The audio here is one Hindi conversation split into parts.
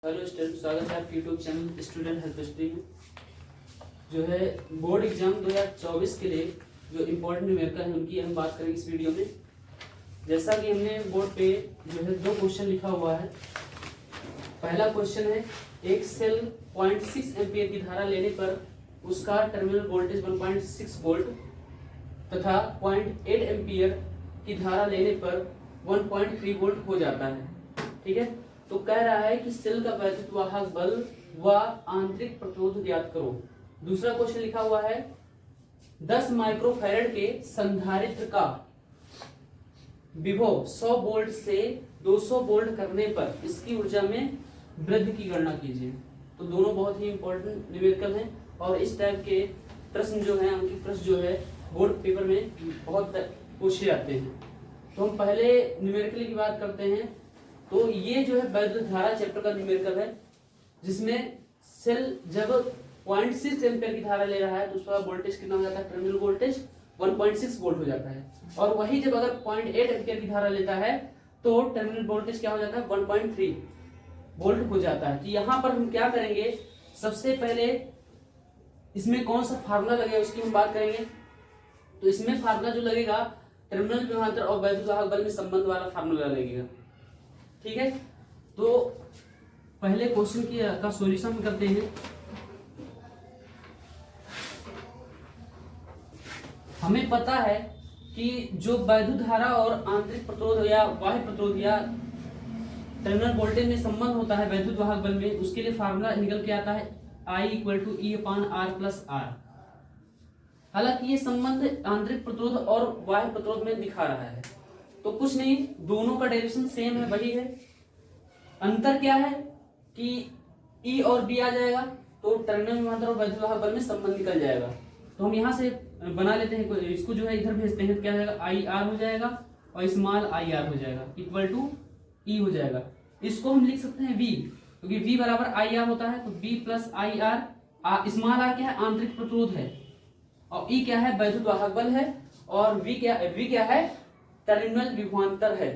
हेलो स्टूडेंट, स्वागत है आपके YouTube channel student help study में। जो है बोर्ड एग्जाम 2024 के लिए जो इम्पोर्टेंट न्यूमेरिकल है उनकी हम बात करेंगे इस वीडियो में। जैसा कि हमने बोर्ड पे जो है दो क्वेश्चन लिखा हुआ है। पहला क्वेश्चन है, एक सेल 0.6 एम्पियर की धारा लेने पर उसका टर्मिनल वोल्टेज 1.6 वोल्ट तथा 0.8 एम्पियर की धारा लेने पर 1.3 वोल्ट हो जाता है। ठीक है, तो कह रहा है कि सेल का वैद्युत वाहक बल व आंतरिक प्रतिरोध ज्ञात करो। दूसरा क्वेश्चन लिखा हुआ है, 10 माइक्रोफैरड के संधारित्र का विभव 100 वोल्ट से 200 वोल्ट करने पर इसकी ऊर्जा में वृद्धि की गणना कीजिए। तो दोनों बहुत ही इंपॉर्टेंट न्यूमेरिकल हैं और इस टाइप के प्रश्न जो है, अंकित प्रश्न जो है बोर्ड पेपर में बहुत पूछे जाते हैं। तो हम पहले न्यूमेरिकल की बात करते हैं। तो ये जो है वैद्युत धारा चैप्टर का न्यूमेरिकल है, जिसमें सेल जब 0.6 एम्पियर की धारा ले रहा है तो उसका वोल्टेज कितना हो जाता है, टर्मिनल वोल्टेज 1.6 वोल्ट हो जाता है। और वही जब अगर 0.8 एम्पियर की धारा लेता है तो टर्मिनल वोल्टेज क्या हो जाता है, 1.3 वोल्ट हो जाता है। तो यहाँ पर हम क्या करेंगे, सबसे पहले इसमें कौन सा फार्मूला लगेगा उसकी हम बात करेंगे। तो इसमें फार्मूला जो लगेगा, टर्मिनल विभवांतर और वैद्युत वाहक बल में संबंध वाला फार्मूला लगेगा। ठीक है, तो पहले क्वेश्चन का सॉल्यूशन करते हैं। हमें पता है कि जो वैद्युत धारा और आंतरिक प्रतिरोध या बाह्य प्रतिरोध या टर्मिनल वोल्टेज में संबंध होता है वैद्युत वाहक बल में, उसके लिए फार्मूला निकल के आता है I = E/R+R। हालांकि ये संबंध आंतरिक प्रतिरोध और बाह्य प्रतिरोध में दिखा रहा है, तो कुछ नहीं, दोनों का डेरिवेशन सेम है, वही है। अंतर क्या है कि E और B आ जाएगा तो टर्मिनल विभवांतर और वैद्युत वाहक बल में संबंध निकल जाएगा। तो हम यहाँ से बना लेते हैं, इसको जो है इधर भेजते हैं, तो क्या हो जाएगा, IR हो जाएगा और स्मॉल IR हो जाएगा = E हो जाएगा। इसको हम लिख सकते हैं V, क्योंकि V बराबर IR होता है। तो B + IR, स्मॉल r क्या है, आंतरिक प्रतिरोध है, और E क्या है, वैद्युत वाहक बल है, और V क्या है, टर्मिनल विभवांतर है।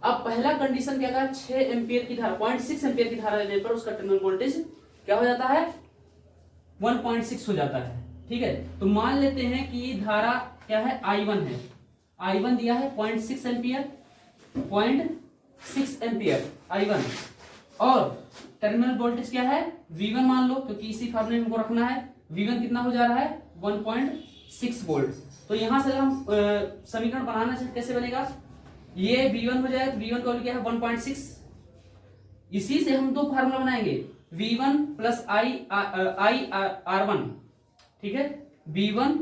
अब पहला कंडीशन क्या था, 6 एम्पियर की धारा 0.6 एम्पियर की धारा लेने पर उसका टर्मिनल वोल्टेज क्या हो जाता है, 1.6 हो जाता है। ठीक है, तो मान लेते हैं कि धारा क्या है, I1 है। I1 दिया है 0.6 एम्पियर, 0.6 एम्पियर I1, और टर्मिनल वोल्टेज क्या है, V1 मान लो, क्योंकि इसी फार्मूले में हमको रखना है। V1 कितना हो जा रहा है, 1.6 वोल्ट। तो यहां से हम समीकरण बनाना चाहिए, कैसे बनेगा, ये V1 हो जाए, V1 का वैल्यू क्या है, 1.6। इसी से हम दो फार्मूला बनाएंगे, V1 + IR1। ठीक है, V1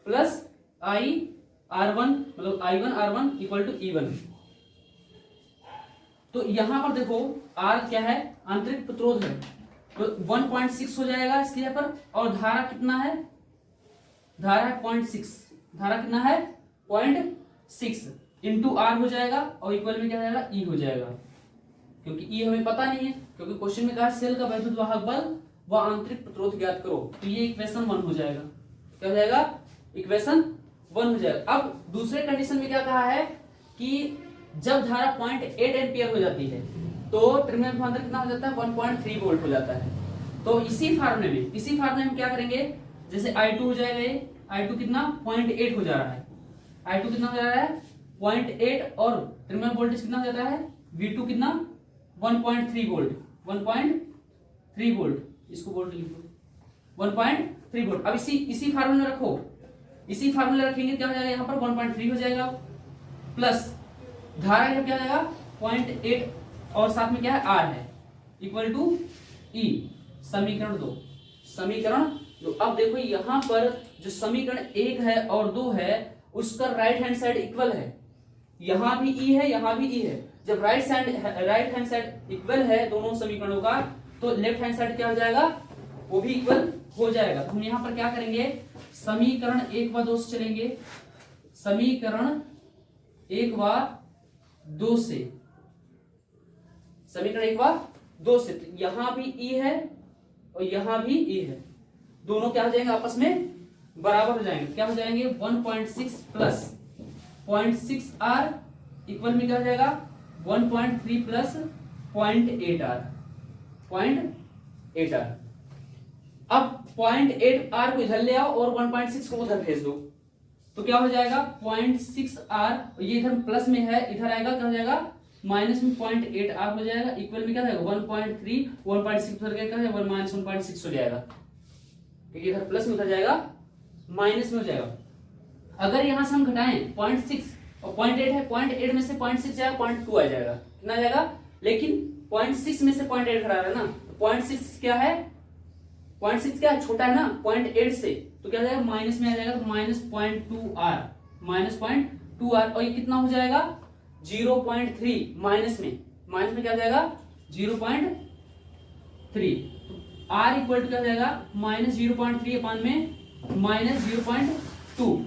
+ IR1 मतलब I1 R1 = E1। तो यहां पर देखो R क्या है, आंतरिक प्रतिरोध है, तो 1.6 हो जाएगा इसके यहाँ पर। और धारा कितना है, धारा है 0.6, धारा कितना है, 0.6 × R हो जाएगा, और इक्वल में क्या हो जाएगा, E हो जाएगा। क्योंकि E हमें पता नहीं है, क्योंकि क्वेश्चन में कहा सेल का वैद्युत वाहक बल व आंतरिक प्रतिरोध ज्ञात करो। तो ये इक्वेशन 1 हो जाएगा। क्या हो जाएगा, इक्वेशन 1 हो जाएगा। अब दूसरे कंडीशन में क्या कहा है कि जब धारा 0.8 एम्पियर हो जाती है तो टर्मिनल विभवांतर कितना हो जाता है, 1.3 वोल्ट हो जाता है। तो इसी फार्मूले में क्या करेंगे, जैसे I2 हो जाएगा, ये I2 कितना 0.8 हो जा रहा है, I2 कितना हो जा रहा है 0.8, और टर्मिनल वोल्टेज कितना हो जाता है, V2 कितना 1.3 वोल्ट, 1.3 वोल्ट, इसको वोल्ट लिखो 1.3 वोल्ट। अब इसी फार्मूले रखो, इसी फार्मूले रखेंगे, क्या हो जाएगा, यहाँ पर 1.3 हो जाएगा, प्लस धारा का क्या हो जाएगा 0.8, और साथ में क्या है, R है, = E। समीकरण 2। अब देखो यहाँ पर जो समीकरण 1 है और 2 है, उसका राइट हैंड साइड इक्वल है। यहाँ भी E है, यहाँ भी E है। जब राइट हैंड साइड इक्वल है दोनों समीकरणों का, तो लेफ्ट हैंड साइड क्या हो जाएगा, वो भी इक्वल हो जाएगा। तो हम यहाँ पर क्या करेंगे, समीकरण 1 व 2 से चलेंगे, समीकरण 1 व 2 से, समीकरण 1 व 2 से। तो यहां भी E है और यहां भी E है, दोनों क्या हो जाएंगे, आपस में बराबर हो जाएंगे। क्या हो जाएंगे, 1.6 + 0.6R इक्वल में क्या हो जाएगा, 1.3 + 0.8R। 0.8R। अब 0.8R को इधर ले आओ और 1.6 को उधर भेज दो, तो क्या हो जाएगा 0.6R, ये इधर प्लस में है, इधर आएगा क्या हो जाएगा माइनस में 0.8R हो जाएगा, इक्वल में क्या जाएगा 1.3, 1.6 उधर क्या है माइनस 1.6 हो जाएगा, क्योंकि इधर प्लस में उधर जाएगा माइनस में हो जाएगा। अगर यहां से हम घटाएं 0.6 और 0.8 है, 0.8 में से 0.6 जाएगा 0.2 आ जाएगा, कितना आ जाएगा, लेकिन 0.6 में से 0.8 घटा रहा है ना, 0.6 क्या है, 0.6 क्या है, छोटा है ना 0.8 से, तो क्या हो जाएगा माइनस में आ जाएगा, तो माइनस 0.2R, माइनस 0.2R, और ये कितना हो जाएगा 0.3, माइनस में क्या हो जाएगा 0.3, तो R इक्वल टू क्या हो जाएगा माइनस 0.3 अपान में माइनस 0.2।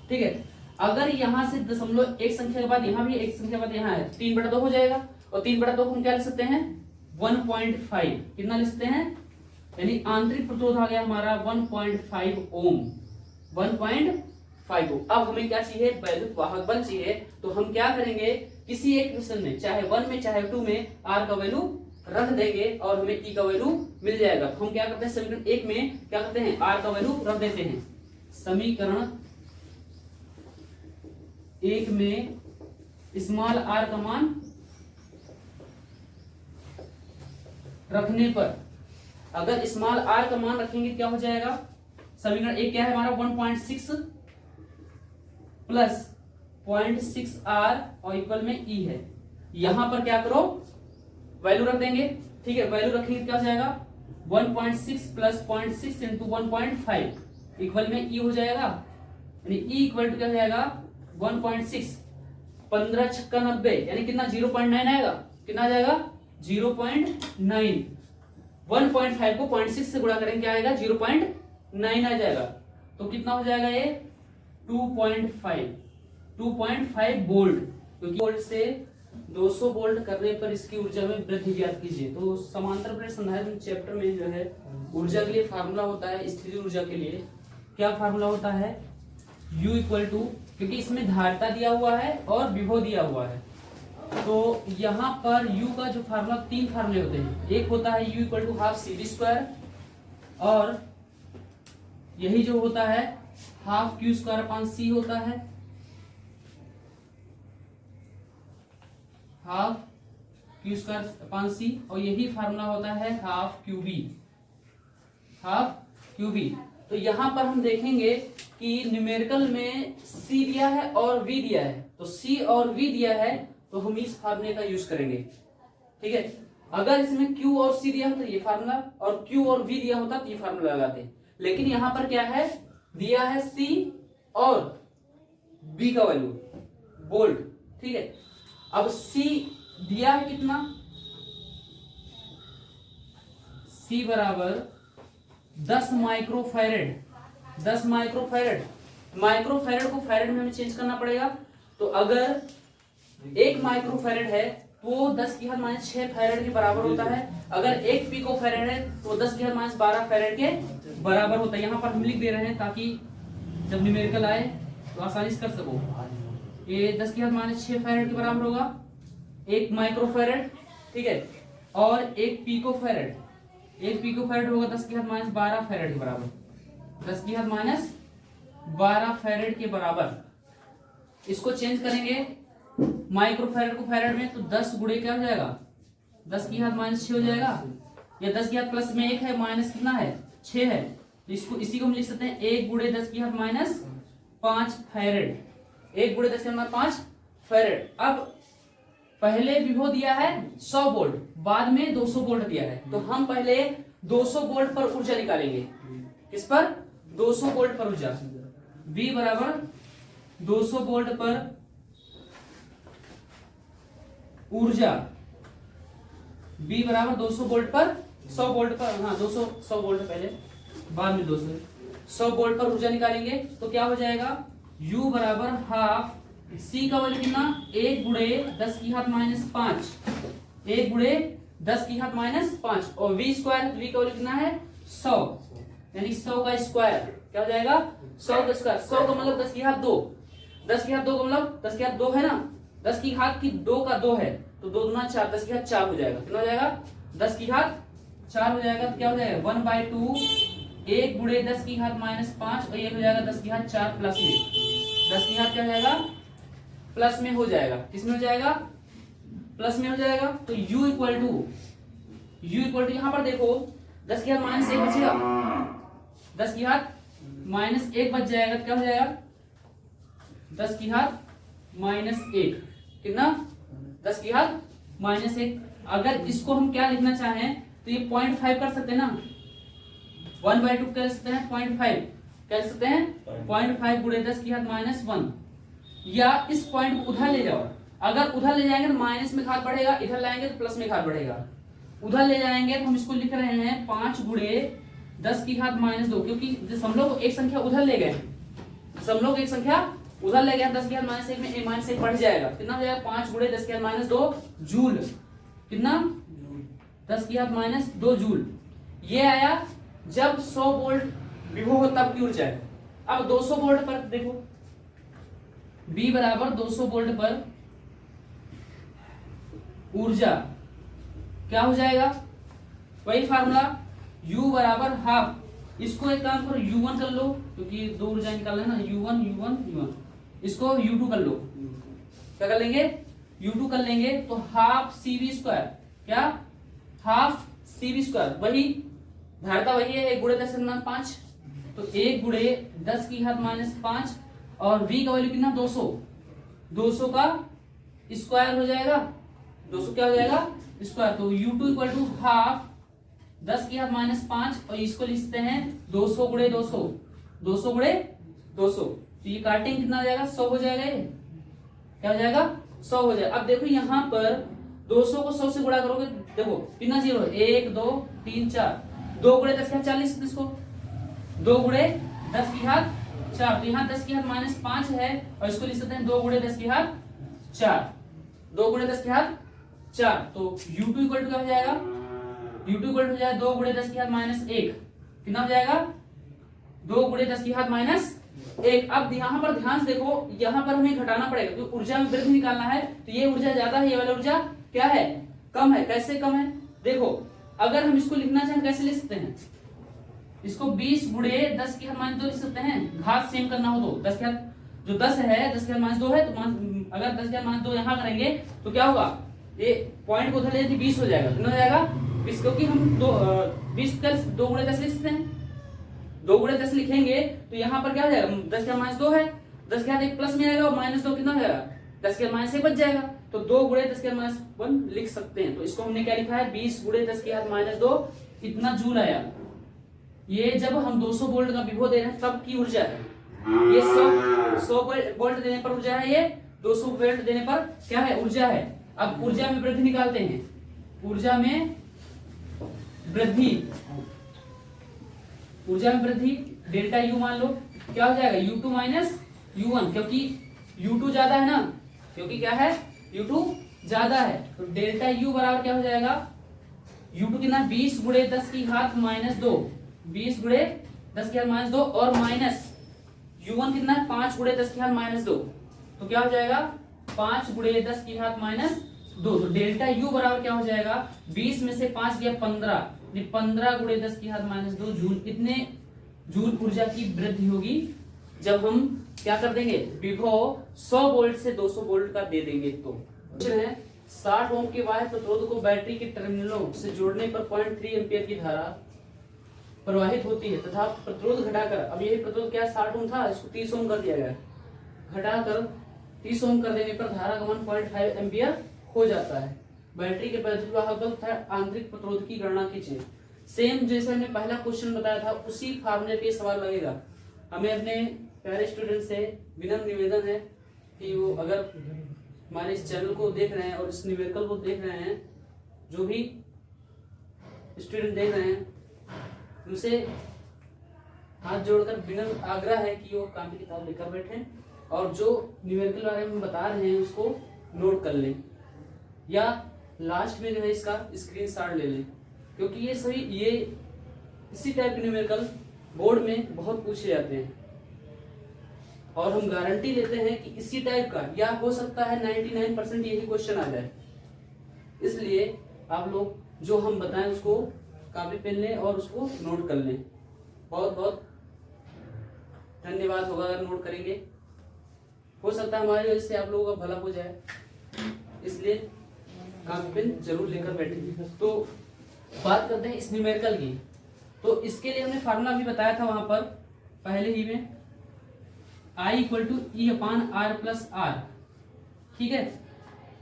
ठीक है, अगर यहां से दशमलव एक संख्या के बाद यहां भी एक संख्या के बाद यहां है, 3/2 हो जाएगा, और 3/2 को हम क्या लिख सकते हैं 1.5, कितना लिख सकते हैं, यानी आंतरिक प्रतिरोध आ गया हमारा 1.5 ओम, 1.5 ओम। अब हमें क्या चाहिए, वैद्युत वाहक बल चाहिए, तो हम क्या करेंगे, किसी एक क्वेश्चन में चाहे 1 में चाहे 2 में R का वैल्यू रख देंगे और हमें E का वैल्यू मिल जाएगा। तो हम क्या करते हैं, समीकरण 1 में क्या करते हैं, R का वैल्यू रख देते हैं। समीकरण 1 में स्मॉल r का मान रखने पर, अगर स्मॉल r का मान रखेंगे क्या हो जाएगा, समीकरण 1 क्या है हमारा 1.6 प्लस 0.6R और इक्वल में E है। यहां पर क्या करो, वैल्यू रख देंगे, ठीक है, वैल्यू रखेंगे क्या हो जाएगा 1.6 प्लस 0.6 इंटू 1.5 इक्वल में E हो जाएगा, यानी E इक्वल टू क्या हो जाएगा 1.6, 15 छक्का 90, यानी कितना 0.9 आएगा, कितना आ जाएगा 0.9, 1.5 को 0.6 से गुणा करेंगे क्या आएगा 0.9 आ जाएगा, तो कितना हो जाएगा ये 2.5 वोल्ट, क्योंकि वोल्ट से 200 वोल्ट करने पर इसकी ऊर्जा में वृद्धि ज्ञात कीजिए। तो समांतर प्रेरक संधारित्र चैप्टर में जो है ऊर्जा के लिए फार्मूला होता है, स्थिर ऊर्जा के लिए क्या फार्मूला होता है, U इक्वल टू, क्योंकि इसमें धारिता दिया हुआ है और विभव दिया हुआ है, तो यहाँ पर U का जो फार्मूला, 3 फार्मूले होते हैं, एक होता है U equal to half CV², और यही जो होता है हाफ Q² अपान C होता है, हाफ Q² अपान C, और यही फार्मूला होता है हाफ QV। तो यहां पर हम देखेंगे कि न्यूमेरिकल में C दिया है और V दिया है, तो C और V दिया है तो हम इस फार्मूले का यूज करेंगे। ठीक है, अगर इसमें Q और C दिया होता ये फार्मूला, और Q और V दिया होता तो ये फार्मूला लगाते, लेकिन यहां पर क्या है, दिया है C और V का वैल्यू वोल्ट। ठीक है, अब C दिया है कितना, C बराबर 10 माइक्रोफैरेड, 10 माइक्रोफैरेड, माइक्रोफैरेड को फैरेड में हमें चेंज करना पड़ेगा, तो अगर 1 माइक्रोफैरेड है तो 10⁻⁻6 फैरेड के बराबर होता है, अगर 1 पिकोफैरेड है तो 10⁻12 फैरेड के बराबर होता है। यहाँ पर हम लिख दे रहे हैं ताकि जब न्यूमेरिकल आए तो आसानी से कर सको। ये 10⁻6 फैरेड के बराबर होगा 1 माइक्रोफैरेड, ठीक है, और 1 पिकोफैरेड, 1 पिकोफैरेड होगा 10⁻12 फैरेड के बराबर, 10⁻12 फैरेड के बराबर। इसको चेंज करेंगे माइक्रोफैरेड को फैरेड में, तो 10 गुणे क्या हो जाएगा 10⁻6 हो जाएगा, या 10 प्लस में 1 है, माइनस कितना है 6 है, तो इसको इसी को हम लिख सकते हैं 1 गुणे 10⁻5 फैरेड, 1 गुणे 10⁻5 फैरेड। अब पहले विभव दिया है 100 वोल्ट, बाद में 200 वोल्ट दिया है, तो हम पहले 200 वोल्ट पर ऊर्जा निकालेंगे। किस पर, 200 वोल्ट पर ऊर्जा, V बराबर 200 वोल्ट पर ऊर्जा, V बराबर 200 वोल्ट पर 100 वोल्ट पर, हाँ 200 100 वोल्ट पहले, बाद में 100 वोल्ट पर ऊर्जा निकालेंगे, तो क्या हो जाएगा U बराबर हाफ, C का वैल्यू कितना 1 गुणे 10⁻5, 1 गुणे 10⁻5, और V² V का वैल्यू कितना है 100, यानी 100 का स्क्वायर क्या हो जाएगा 100 का स्क्वायर, 100 का मतलब 10⁻2, 10⁻2 का मतलब 10⁻2 है ना, 10⁻2 का 2 है तो 2 दूना 4, 10⁻4 हो जाएगा, कितना हो जाएगा 10 की घात 4 हो जाएगा। तो क्या हो जाएगा 1/2 1 गुणे 10 की घात -5 और ये हो जाएगा 10 की घात 4 प्लस में 10 की घात क्या हो जाएगा प्लस में हो जाएगा। किसमें हो जाएगा प्लस में हो जाएगा। तो u इक्वल टू यहां पर देखो 10 की घात -1 बचेगा 10 की घात -1 बच जाएगा। तो क्या हो जाएगा 10 की घात -1 कितना 10 की घात -1। अगर इसको हम क्या लिखना चाहें तो ये 0.5 कर सकते हैं ना 1/2 कर सकते हैं 0.5 कर सकते हैं 0.5 गुणे 10 की घात -1 या इस पॉइंट को उधर ले जाओ। अगर उधर ले जाएंगे तो माइनस में घात बढ़ेगा, इधर लाएंगे तो प्लस में घात बढ़ेगा। उधर ले जाएंगे तो हम इसको लिख रहे हैं 5 गुणे 10 की घात -2 क्योंकि हम लोग एक संख्या उधर ले गए हम लोग एक संख्या उधर ले गए 10 की घात -1 में -1 बढ़ जाएगा। कितना हो जाएगा 5 गुणे 10 की घात -2 जूल। कितना 10 की घात -2 जूल। ये आया जब 100 वोल्ट विभव हो तब की ऊर्जा है। अब 200 वोल्ट पर देखो B बराबर 200 वोल्ट पर ऊर्जा क्या हो जाएगा वही फार्मूला U बराबर हाफ। इसको एक काम करो U1 कर लो क्योंकि दो ऊर्जा निकालना है ना U1 इसको U2 कर लो। क्या कर लेंगे U2 कर लेंगे तो हाफ CV²। क्या हाफ CV²। वही धारता वही है 1 गुणे 10 की घात 5 तो 1 गुणे 10 की घात -5 और V का वैल्यू कितना 200 का स्क्वायर हो जाएगा 200 क्या हो जाएगा स्क्वायर। तो U2 इक्वल टू हाफ 10 की घात -5 और इसको लिखते हैं 200 गुणे 200 तो ये काटेंगे कितना हो जाएगा 100 हो जाएगा। ये क्या हो जाएगा 100 हो जाएगा। अब देखो यहाँ पर 200 को 100 से गुणा करोगे देखो कितना जीरो 1 2 3 4 2 गुणे 10 की घात 40 इसको 2 गुणे 10 की घात 4 तो यहाँ 10 की घात -5 है और इसको लिख सकते हैं 2 गुणे 10 की घात 4 2 गुणे 10 की घात 4 तो U2 इक्वल टू क्या हो जाएगा U2 इक्वल टू हो जाएगा 2 गुणे 10 की घात -1 कितना हो जाएगा 2 गुणे 10 की घात -1। अब यहाँ पर ध्यान से देखो यहाँ पर हमें घटाना पड़ेगा क्योंकि ऊर्जा में वृद्धि निकालना है तो ये ऊर्जा ज्यादा है ये वाला ऊर्जा क्या है कम है। कैसे कम है देखो अगर हम इसको लिखना चाहें कैसे लिख सकते हैं इसको 20 गुणे 10 की घात -2 लिख सकते हैं। घात सेम करना हो तो 10 की घात जो 10 है 10 की घात -2 है तो अगर 10 की घात -2 यहाँ करेंगे तो क्या होगा ये पॉइंट को उधर ले 20 हो जाएगा। कितना हो जाएगा 20 क्योंकि हम 20 का 2 गुणे 10 लिख सकते हैं 2 गुणे 10 लिखेंगे तो यहाँ पर क्या हो जाएगा 10 की घात -2 है 10 की घात 1 प्लस में आएगा और -2 कितना हो जाएगा 10 की घात -1 बच जाएगा तो 2 गुणे 10 की घात -1 लिख सकते हैं। तो इसको हमने क्या लिखा है 20 गुणे 10 की घात -2 इतना जूल आया। ये जब हम 200 वोल्ट का विभव दे रहे हैं तब की ऊर्जा है। ये 100 वोल्ट देने पर ऊर्जा है ये 200 वोल्ट देने पर क्या है ऊर्जा है। अब ऊर्जा में वृद्धि निकालते हैं ऊर्जा में वृद्धि डेल्टा U मान लो क्या हो जाएगा U2 U1 क्योंकि U2 ज्यादा है ना क्योंकि क्या है U2 ज्यादा है तो डेल्टा U बराबर क्या हो जाएगा U2 कितना 20 गुणे 10 की घात -2 20 गुणे 10 की घात -2 और माइनस U1 कितना है 5 गुणे 10 की घात -2 तो क्या हो जाएगा 5 गुणे 10 की घात -2 तो डेल्टा U बराबर क्या हो जाएगा 20 में से 5 गया 15 15 गुणे 10 की घात -2 जूल। इतने जूल ऊर्जा की वृद्धि होगी जब हम क्या कर देंगे विभव 100 वोल्ट से 200 वोल्ट का दे देंगे। तो 60 ओम के बाह्य प्रतिरोध को बैटरी के टर्मिनलों से जोड़ने पर 0.3 एम्पियर की धारा प्रवाहित होती है तथा प्रतिरोध घटाकर अब यही प्रतिरोध क्या 60 ओम था इसको 30 ओम कर दिया गया घटाकर 30 ओम कर देने पर धारा गमन 0.5 एम्पियर हो जाता है। बैटरी के प्रतिरोधक तथा आंतरिक प्रतिरोध की गणना कीजिए। सेम जैसे हमने पहला क्वेश्चन बताया था उसी फार्मूले पे सवाल लगेगा। हमें अपने प्यारे स्टूडेंट से विनम्र निवेदन है कि वो अगर हमारे इस चैनल को देख रहे हैं और इस न्यूमेरिकल को देख रहे हैं जो भी स्टूडेंट देख रहे हैं उनसे हाथ जोड़कर विनम्र आग्रह है कि वो कॉपी किताब लेकर बैठें और जो न्यूमेरिकल बारे में बता रहे हैं उसको नोट कर लें या लास्ट में जो है इसका स्क्रीनशॉट ले लें क्योंकि ये इसी टाइप के न्यूमेरिकल बोर्ड में बहुत पूछे जाते हैं और हम गारंटी लेते हैं कि इसी टाइप का या हो सकता है 99% यही क्वेश्चन आ जाए। इसलिए आप लोग जो हम बताएं उसको कापी पेन लें और उसको नोट कर लें। बहुत बहुत धन्यवाद होगा अगर नोट करेंगे। हो सकता है हमारी वजह से आप लोगों का भला हो जाए, इसलिए कापी पेन जरूर लेकर बैठे। तो बात करते हैं इस न्यूमेरिकल की। तो इसके लिए हमने फार्मूला भी बताया था वहां पर पहले ही में, I equal to E upon R plus R. ठीक है,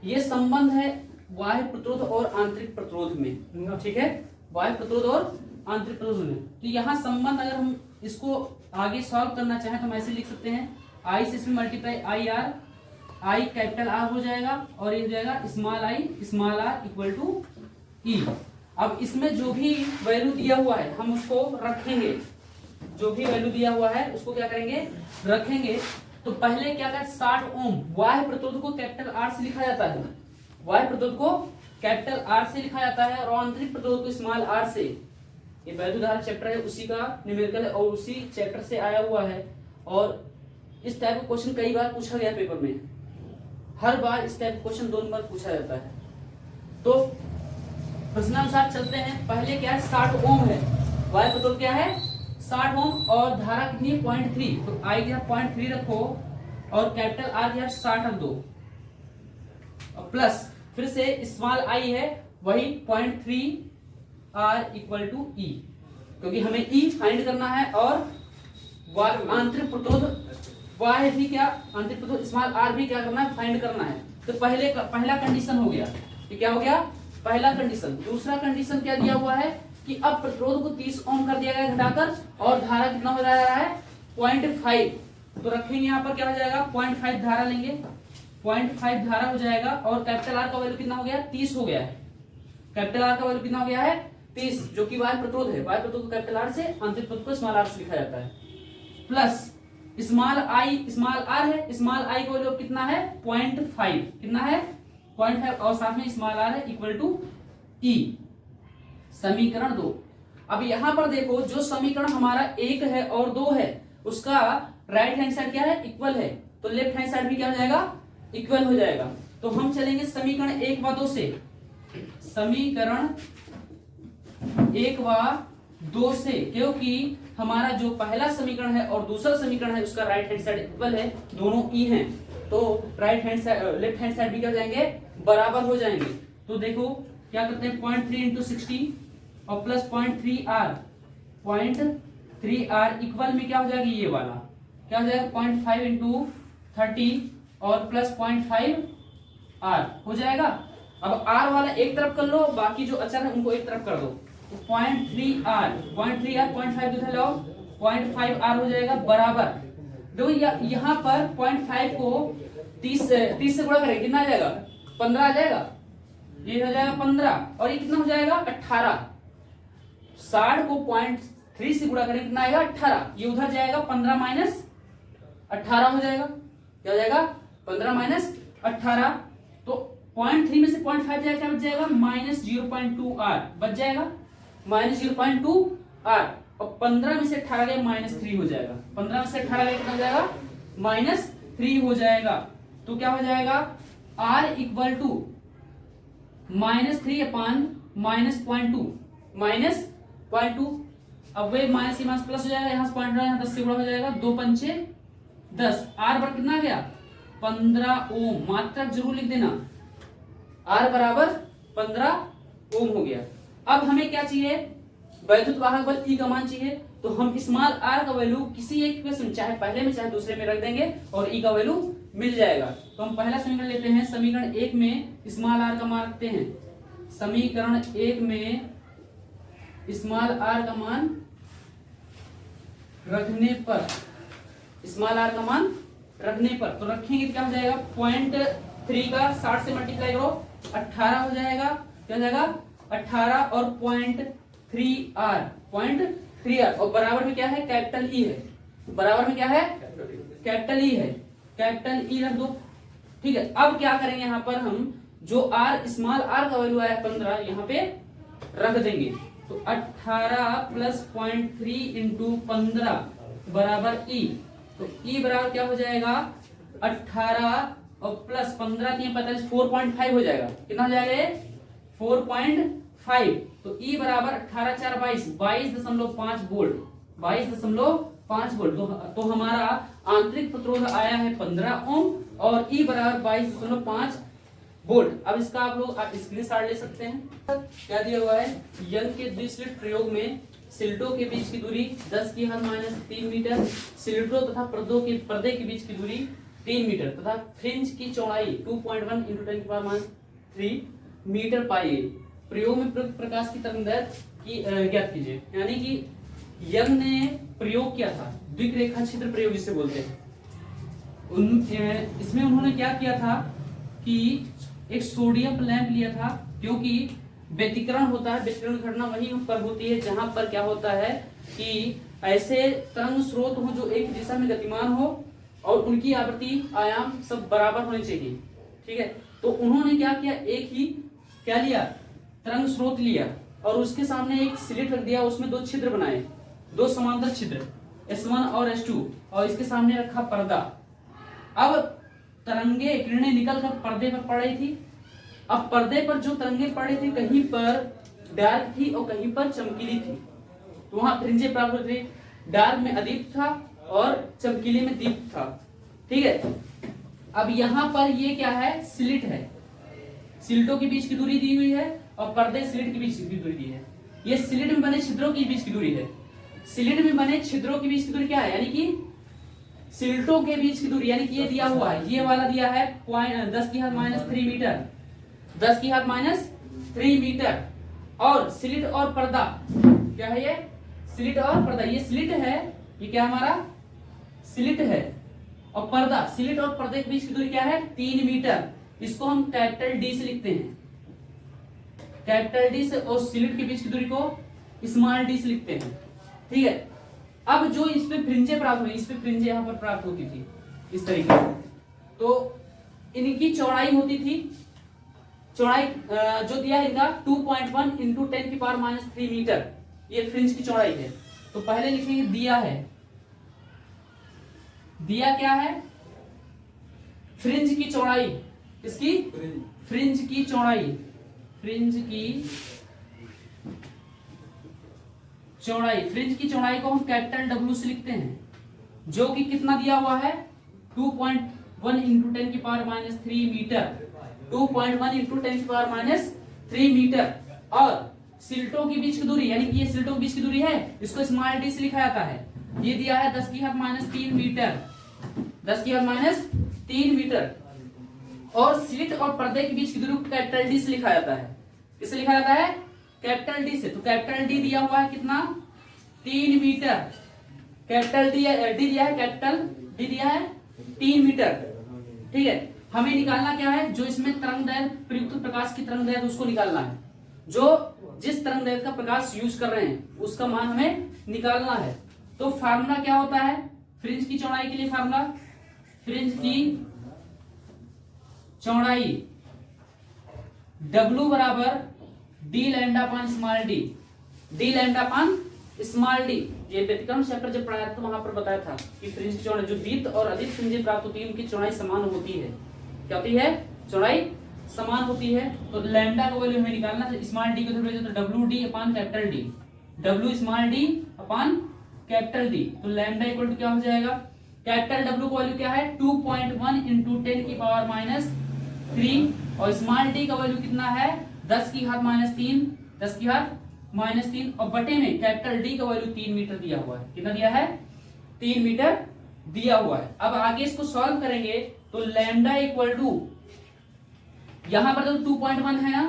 ये संबंध है बाह्य प्रतिरोध और आंतरिक प्रतिरोध में। ठीक है, बाह्य प्रतिरोध और आंतरिक प्रतिरोध में। तो यहाँ संबंध अगर हम इसको आगे सॉल्व करना चाहें तो हम ऐसे लिख सकते हैं, आई से इसमें multiply I R, I capital R हो जाएगा और ये हो जाएगा small I small R equal to E. अब इसमें जो भी वैल्यू दिया हुआ है हम उसको रखेंगे, जो भी वैल्यू दिया हुआ है उसको क्या करेंगे, रखेंगे। तो पहले क्या कर 60 ओम बाह्य प्रतिरोध को कैपिटल आर से लिखा जाता है, बाह्य प्रतिरोध को कैपिटल आर से लिखा जाता है और आंतरिक प्रतिरोध को स्मॉल आर से। ये वैद्युत धारा चैप्टर है उसी का न्यूमेरिकल है और उसी चैप्टर से आया हुआ है। और इस टाइप का क्वेश्चन कई बार पूछा गया पेपर में, हर बार इस टाइप का क्वेश्चन 2 नंबर पूछा जाता है। तो प्रश्नानुसार चलते हैं। पहले क्या है 60 ओम है, बाह्य प्रतिरोध क्या है 60 ओम और धारा कितनी है 0.3। तो आई की 0.3 रखो और कैपिटल आर की 60 रख दो और प्लस फिर से स्मॉल आई है वही 0.3 आर इक्वल टू ई, क्योंकि हमें ई फाइंड करना है और आंतरिक प्रतिरोध बाह्य भी क्या आंतरिक प्रतिरोध स्मॉल आर भी क्या करना है फाइंड करना है। तो पहला कंडीशन हो गया, ये क्या हो गया पहला कंडीशन। दूसरा कंडीशन क्या दिया हुआ है कि अब प्रतिरोध को 30 ओम कर दिया गया घटाकर और धारा कितना हो जा रहा है 0.5। तो रखेंगे यहाँ पर क्या हो जाएगा 0.5 धारा लेंगे, 0.5 धारा हो जाएगा और कैपिटल आर का वैल्यू कितना हो गया 30 हो गया है। कैपिटल आर का वैल्यू कितना हो गया है 30, जो कि बाह्य प्रतिरोध है। बाह्य प्रतिरोध को कैपिटल आर से, आंतरिक प्रतिरोध को स्मॉल आर से लिखा जाता है। Plus small I small R है, स्मॉल आई का वैल्यू कितना है 0.5, कितना है 0.5 और साथ में स्मॉल आर है इक्वल टू ई। समीकरण 2। अब यहां पर देखो जो समीकरण हमारा 1 है और 2 है उसका राइट हैंड साइड क्या है इक्वल है, तो लेफ्ट हैंड साइड भी क्या हो जाएगा इक्वल हो जाएगा। तो हम चलेंगे समीकरण 1 व 2 से, समीकरण 1 व 2 से, क्योंकि हमारा जो पहला समीकरण है और दूसरा समीकरण है उसका राइट हैंड साइड इक्वल है, दोनों ई हैं, तो right hand side left hand side भी क्या हो जाएंगे बराबर हो जाएंगे। तो देखो क्या करते हैं 0.3 इंटू 60 और प्लस 0.3 आर, 0.3 आर इक्वल में क्या हो जाएगा ये वाला क्या हो जाएगा 0.5 इंटू 30 और प्लस 0.5 आर हो जाएगा। अब आर वाला एक तरफ कर लो, बाकी जो अचर है उनको एक तरफ कर दो। तो 0.3 आर 0.5 किधर लाओ 0.5 आर हो जाएगा बराबर। देखो यहाँ पर 0.5 को 30 से गुणा करें कितना आ जाएगा 15 आ जाएगा, ये हो जाएगा 15 और ये कितना हो जाएगा 18। 60 को 0.3 से गुणा करें कितना आएगा 18, ये उधर जाएगा 15 माइनस 18 हो जाएगा, क्या हो जाएगा 15 माइनस 18। तो 0.3 में से 0.5 जाएगा क्या बच जाएगा माइनस 0.2 आर बच जाएगा, माइनस 0.2 आर और 15 में से 18 गया माइनस 3 हो जाएगा, 15 में से 18 गया कितना हो जाएगा माइनस 3 हो जाएगा। तो क्या हो जाएगा आर इक्वल टू -3 अपान -0.2 -0.2। अब वे माइनस माइनस प्लस हो जाएगा, यहाँ से पॉइंट यहाँ 10 से गुणा हो जाएगा, 2 पंचे 10, आर बराबर कितना गया 15 ओम। मात्रक जरूर लिख देना, आर बराबर 15 ओम हो गया। अब हमें क्या चाहिए वैद्युत वाहक बल ई का मान चाहिए, तो हम स्मॉल आर का वैल्यू किसी एक इक्वेशन चाहे पहले में चाहे दूसरे में रख देंगे और ई का वैल्यू मिल जाएगा। तो हम पहला समीकरण लेते हैं, समीकरण 1 में स्मॉल आर का मान रखते हैं, समीकरण 1 में स्मॉल आर का मान रखने पर, स्मॉल आर का मान रखने पर तो रखेंगे क्या हो जाएगा 0.3 का 60 से मल्टीप्लाई करो 18 हो जाएगा, क्या हो जाएगा 18 और 0.3 आर और बराबर में क्या है कैपिटल ई है, बराबर में क्या है कैपिटल ई है, कैपिटल ई रख दो। ठीक है, अब क्या करेंगे यहाँ पर हम जो आर स्मॉल आर का वैल्यू आया 15 यहाँ पे रख देंगे। तो 18 प्लस 0.3 इंटू 15 बराबर ई, तो ई बराबर क्या हो जाएगा 18 और प्लस 15 3 45 4.5 हो जाएगा, कितना हो जाएगा 4.5 5, तो E बराबर 18 4 22, 22.5 वोल्ट, 22.5 वोल्ट। तो हमारा आंतरिक प्रतिरोध आया है 15 ओम और E बराबर 22.5 वोल्ट। अब इसका आप लोग स्क्रीनशॉट ले सकते हैं। क्या दिया हुआ है, यंग के द्विस्लिट प्रयोग में स्लिटों के बीच की दूरी 10⁻³ मीटर, स्लिटों तथा पर्दे के बीच की दूरी 3 मीटर तथा फ्रिंज की चौड़ाई 2.1 × 10⁻³ मीटर पाई गई। प्रयोग में प्रयुक्त प्रकाश की तरंगदैर्घ्य की ज्ञात कीजिए। यानी कि यंग ने प्रयोग किया था, द्विरेखा छिद्र प्रयोग जिसे बोलते हैं। इसमें उन्होंने क्या किया था कि एक सोडियम लैंप लिया था, क्योंकि व्यतिकरण होता है, व्यतिकरण घटना वहीं पर होती है जहां पर क्या होता है कि ऐसे तरंग स्रोत हो जो एक दिशा में गतिमान हो और उनकी आवृत्ति आयाम सब बराबर होने चाहिए। ठीक है, तो उन्होंने क्या किया, एक ही क्या लिया, तरंग स्रोत लिया और उसके सामने एक स्लिट रख दिया, उसमें 2 छिद्र बनाए, 2 समांतर छिद्र S1 और S2, और इसके सामने रखा पर्दा। अब तरंगे किरणें निकलकर पर्दे पर पड़ रही थी। अब पर्दे पर जो तरंगे पड़ रही थी, कहीं पर डार्क थी और कहीं पर चमकीली थी, तो वहां फ्रिंजें प्राप्त होती थी। डार्क में अदीप्त था और चमकीले में दीप्त था। ठीक है, अब यहाँ पर ये क्या है, स्लिट है, स्लिटों के बीच की दूरी दी हुई है और पर्दे स्लिट के बीच की दूरी दी है। ये स्लिट में बने छिद्रों के बीच की दूरी है। स्लिट में बने छिद्रों के बीच की दूरी क्या है, यानी कि स्लिटों के बीच की दूरी, यानी कि ये दिया हुआ है, ये वाला दिया है 10⁻³ मीटर, 10⁻³ मीटर। और स्लिट और पर्दा क्या है, ये स्लिट और पर्दा, ये स्लिट है, ये क्या हमारा स्लिट है, और पर्दा, स्लिट और पर्दे के बीच की दूरी क्या है, 3 मीटर। इसको हम कैपिटल डी से लिखते हैं, कैपिटल डी से, और स्लिट के बीच की दूरी को स्मॉल डी से लिखते हैं। ठीक है, अब जो इस पे फ्रिंजें प्राप्त हुई, इस पे फ्रिंजें यहाँ पर प्राप्त होती थी इस तरीके से, तो इनकी चौड़ाई होती थी, चौड़ाई जो दिया है इनका 2.1 × 10⁻³ मीटर, ये फ्रिंज की चौड़ाई है। तो पहले लिखेंगे दिया है, दिया क्या है, फ्रिंज की चौड़ाई, किसकी, फ्रिंज की चौड़ाई, फ्रिंज की चौड़ाई, फ्रिंज की चौड़ाई को हम कैपिटल W से लिखते हैं, जो कि कितना दिया हुआ है, 2.1 × 10⁻³ मीटर, 2.1 × 10⁻³ मीटर। और स्लिटों के बीच की दूरी, यानी कि ये स्लिटों के बीच की दूरी है, इसको स्मॉल डी से लिखा जाता है। ये दिया है 10⁻³ मीटर, 10⁻³ मीटर। और स्लिट और पर्दे के बीच की दूरी को कैपिटल डी से लिखा जाता है। किससे लिखा जाता है, कैपिटल डी से। तो कैपिटल डी दिया हुआ है कितना, 3 मीटर, कैपिटल डी दिया है, कैपिटल डी दिया है 3 मीटर। ठीक है, हमें निकालना क्या है, जो इसमें तरंगदैर्घ्य, प्रयुक्त प्रकाश की तरंगदैर्घ्य उसको निकालना है, जो जिस तरंगदैर्घ्य का प्रकाश यूज कर रहे हैं उसका मान हमें निकालना है। तो फार्मूला क्या होता है, फ्रिंज की चौड़ाई के लिए फार्मूला, फ्रिंज की चौड़ाई W बराबर d lambda small D, d lambda small D. ये व्यतिक्रम चैप्टर जब पढ़ाया तो वहां पर बताया था कि फ्रिंज की चौड़ाई, जो दीप्त और अधिक फ्रिंजें प्राप्त होती है, उनकी चौड़ाई समान होती है। क्या होती है, चौड़ाई समान होती है। तो लैम्डा का वैल्यू हमें निकालना है, स्मॉल डी को तो WD/कैपिटल D, W small D upon capital D. तो लैम्डा इक्वल टू क्या हो जाएगा, कैपिटल W का वैल्यू क्या है, 2.1 × 10⁻³ और स्मॉल डी का वैल्यू कितना है, 10⁻³ 10⁻³ और बटे में कैपिटल डी का वैल्यू 3 मीटर दिया हुआ है। कितना दिया है, 3 मीटर दिया हुआ है। अब आगे इसको सॉल्व करेंगे तो लैम्डा इक्वल टू, यहां पर तो 2.1 है ना,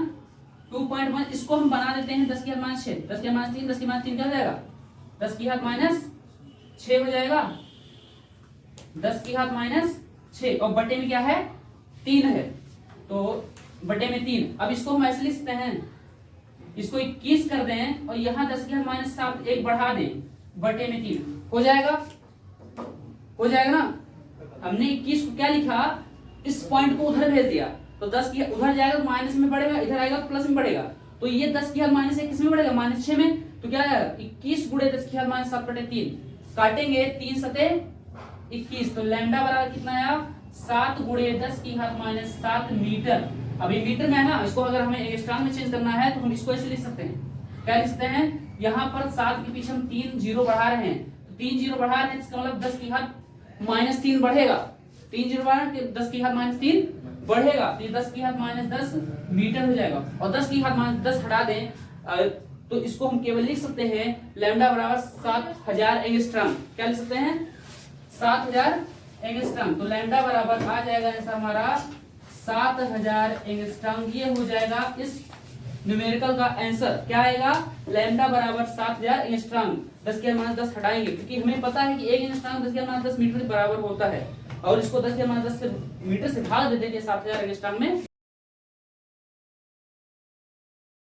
2.1 इसको हम बना देते हैं 10⁻6, 10⁻³ 10⁻³ क्या हो जाएगा, 10⁻6 हो जाएगा, 10⁻6 और बटे में क्या है, 3 है, तो बटे में 3। अब इसको हम ऐसे लिखते हैं, इसको 21 कर दें और यहाँ 10⁻7 एक बढ़ा दें, बटे में 3 हो जाएगा, हो जाएगा ना। हमने 21 को क्या लिखा, इस पॉइंट को उधर भेज दिया, तो 10 की उधर जाएगा तो माइनस में बढ़ेगा, इधर आएगा तो प्लस में बढ़ेगा। तो ये 10⁻1 किस में बढ़ेगा, -6 में। तो क्या आएगा, 21 × 10⁻7 बटे 3, काटेंगे 3 सते 21, तो लैम्डा बराबर कितना आया, 7 × 10⁻7 मीटर। अभी मीटर में है ना, इसको अगर हमें एंगस्ट्रॉम में चेंज करना है तो हम इसको ऐसे लिख सकते हैं। क्या लिख सकते हैं, यहाँ पर 7 के पीछे हम 3 जीरो बढ़ा रहे हैं, तो 3 जीरो बढ़ा रहे हैं, इसका मतलब 10 की घात -3 बढ़ेगा। 3 जीरो बढ़ा रहे हैं, 10 की घात -3 बढ़ेगा, तो ये 10 की घात -10 मीटर हो जाएगा। और 10 की घात -10 हटा दें तो इसको हम केवल लिख सकते हैं लैम्डा बराबर 7000 एंगस्ट्रॉम। क्या लिख सकते हैं, 7000 एंगस्ट्रॉम। तो लैम्डा बराबर आ जाएगा आंसर हमारा 7000 एंगस्ट्रॉम। ये हो जाएगा इस न्यूमेरिकल का आंसर। क्या आएगा, लैम्डा बराबर 7000 एंगस्ट्रॉम। 10 के -10 हटाएंगे क्योंकि हमें पता है कि 1 एंगस्ट्रॉम 10 के -10 मीटर के बराबर होता है, और इसको 10 के -10 से मीटर से भाग देते हैं 7000 एंगस्ट्रॉम में